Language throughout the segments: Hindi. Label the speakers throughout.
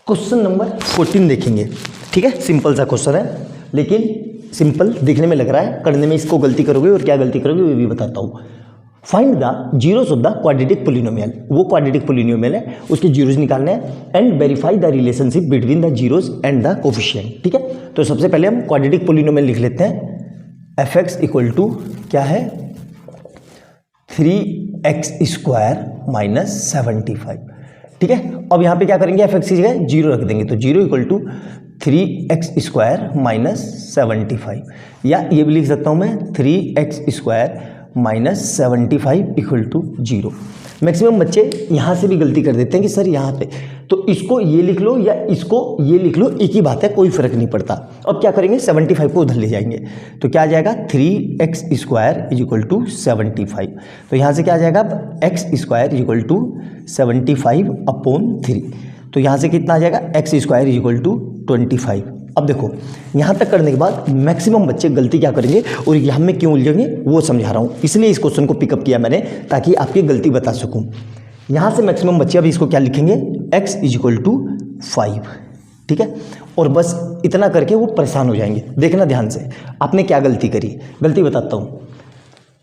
Speaker 1: क्वेश्चन नंबर 14 देखेंगे। ठीक है, सिंपल सा क्वेश्चन है, लेकिन सिंपल दिखने में लग रहा है, करने में इसको गलती करोगे और क्या गलती करोगे वो भी बताता हूँ। Find the zeros of the quadratic polynomial. वो क्वाड्रेटिक पोलिनोमियल है, उसके जीरोस निकालने हैं and verify the relationship between the zeros and the coefficient. ठीक है, तो सबसे पहले हम क्वाड्रेटिक पोलिनोमियल लिख लेते हैं। एफ एक्स इक्वल टू क्या है 3x² माइनस 75। ठीक है, अब यहाँ पे क्या करेंगे, एफ एक्स की जगह जीरो रख देंगे, तो zero equal to 3x² minus 75, या ये भी लिख सकता हूँ मैं 3x² minus 75 equal to 0। Maximum बच्चे यहाँ से भी गलती कर देते हैं कि सर यहाँ पे, तो इसको ये लिख लो या इसको ये लिख लो, एक ही बात है, कोई फर्क नहीं पड़ता। अब क्या करेंगे, 75 को उधर ले जाएंगे, तो क्या आ जाएगा 3x² इज इक्वल टू 75। तो यहाँ से क्या आ जाएगा, अब x² is equal to 75 upon 3, तो यहाँ से कितना आ जाएगा, x² इज इक्वल टू 25। अब देखो यहाँ तक करने के बाद मैक्सिमम बच्चे गलती क्या करेंगे और यहाँ में क्यों उलझेंगे वो समझा रहा हूँ, इसलिए इस क्वेश्चन को पिकअप किया मैंने ताकि आपकी गलती बता सकूँ। यहाँ से मैक्सिमम बच्चे अब इसको क्या लिखेंगे, x इज इक्वल टू 5। ठीक है, और बस इतना करके वो परेशान हो जाएंगे। देखना ध्यान से, आपने क्या गलती करी, गलती बताता हूँ।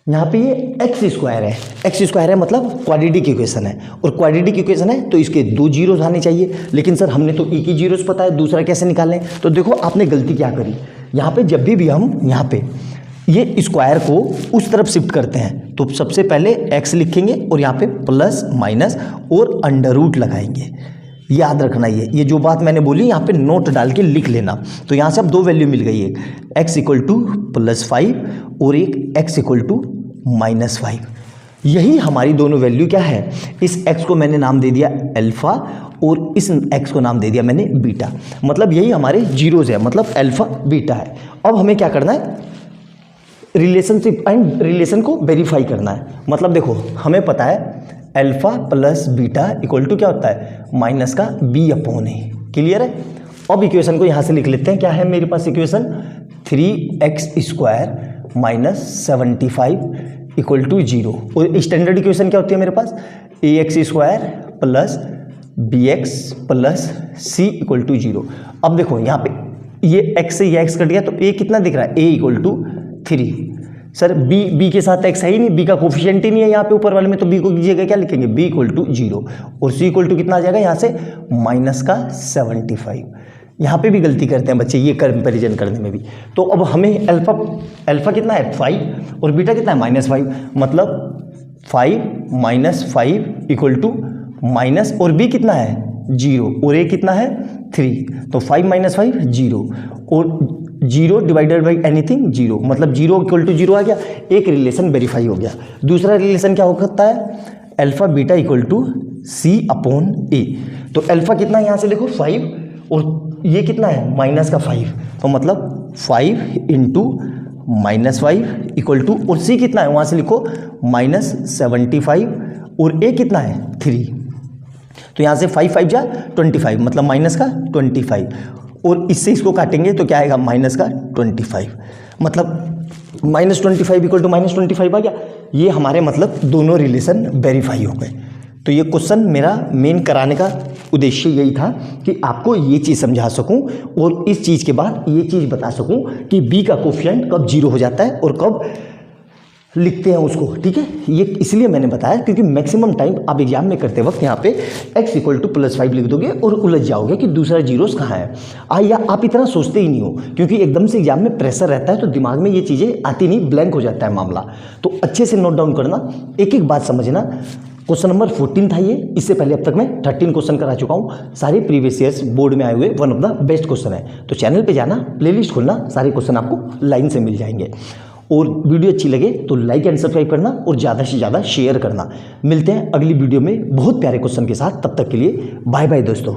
Speaker 1: यहाँ पे ये x² है, x² है मतलब क्वाड्रेटिक इक्वेशन है, और क्वाड्रेटिक इक्वेशन है तो इसके दो जीरोस आने चाहिए, लेकिन सर हमने तो एक ही जीरोस पता है, दूसरा कैसे निकालें। तो देखो आपने गलती क्या करी, यहाँ पे जब भी हम यहाँ पे ये स्क्वायर को उस तरफ शिफ्ट करते हैं तो सबसे पहले x लिखेंगे और यहाँ पे प्लस माइनस और अंडर रूट लगाएंगे। याद रखना ये जो बात मैंने बोली यहाँ पे नोट डाल के लिख लेना। तो यहाँ से अब दो वैल्यू मिल गई, एक x इक्वल टू +5 और एक x इक्वल टू -5। यही हमारी दोनों वैल्यू क्या है, इस x को मैंने नाम दे दिया अल्फा और इस x को नाम दे दिया मैंने बीटा, मतलब यही हमारे जीरोज है, मतलब अल्फा बीटा है। अब हमें क्या करना है, रिलेशनशिप एंड रिलेशन को वेरीफाई करना है। मतलब देखो हमें पता है alpha plus beta equal to क्या होता है, माइनस का b अपॉन ए। क्लियर है, अब इक्वेशन को यहाँ से लिख लेते हैं। क्या है मेरे पास equation, 3x² minus 75 equal to 0। और स्टैंडर्ड इक्वेशन क्या होती है मेरे पास, ax² plus bx plus c equal to 0। अब देखो यहाँ पे ये x से ये x कट गया, तो a कितना दिख रहा है, a equal to 3। Sir b के साथ x है ही नहीं, b का कोफिशिएंट ही नहीं है यहाँ पे ऊपर वाले में, तो b को की जगह क्या लिखेंगे, b इक्वल टू 0 और c इक्वल टू कितना आ जाएगा यहाँ से माइनस का 75। यहाँ पे भी गलती करते हैं बच्चे ये कंपैरिजन करने में भी। तो अब हमें अल्फा कितना है 5 और बीटा कितना है -5, मतलब 5 - 5 इक्वल टू माइनस, और b कितना है 0 और a कितना है 3, तो 5 - 5 0 और 0 डिवाइडेड बाई एनीथिंग 0, मतलब 0 इक्वल टू 0 आ गया। एक रिलेशन वेरीफाई हो गया। दूसरा रिलेशन क्या हो सकता है, alpha beta equal to c upon a। तो अल्फा कितना है यहाँ से देखो 5 और ये कितना है माइनस का 5, तो मतलब 5 × -5 इक्वल टू, और c कितना है वहाँ से लिखो -75 और a कितना है 3, तो यहाँ से 5 5 जा 25, मतलब माइनस का 25, और इससे इसको काटेंगे तो क्या आएगा माइनस का 25, मतलब -25 इक्वल टू -25 आ गया। ये हमारे मतलब दोनों रिलेशन वेरीफाई हो गए। तो ये क्वेश्चन मेरा मेन कराने का उद्देश्य यही था कि आपको ये चीज़ समझा सकूं और इस चीज़ के बाद ये चीज़ बता सकूं कि b का कोफिशिएंट कब 0 हो जाता है और कब लिखते हैं उसको। ठीक है, ये इसलिए मैंने बताया क्योंकि मैक्सिमम टाइम आप एग्जाम में करते वक्त यहाँ पे x इक्वल टू +5 लिख दोगे और उलझ जाओगे कि दूसरा जीरोस कहाँ है, या आप इतना सोचते ही नहीं हो क्योंकि एकदम से एग्जाम में प्रेशर रहता है तो दिमाग में ये चीज़ें आती नहीं, ब्लैंक हो जाता है मामला। तो अच्छे से नोट डाउन करना, एक एक बात समझना। क्वेश्चन नंबर 14 था ये, इससे पहले अब तक मैं 13 क्वेश्चन करा चुका हूँ, सारे प्रीवियस ईयर्स बोर्ड में आए हुए one of the best question है। तो चैनल पे जाना, प्लेलिस्ट खोलना, सारे क्वेश्चन आपको लाइन से मिल जाएंगे। और वीडियो अच्छी लगे तो लाइक एंड सब्सक्राइब करना और ज़्यादा से ज़्यादा शेयर करना। मिलते हैं अगली वीडियो में बहुत प्यारे क्वेश्चन के साथ, तब तक के लिए बाय बाय दोस्तों।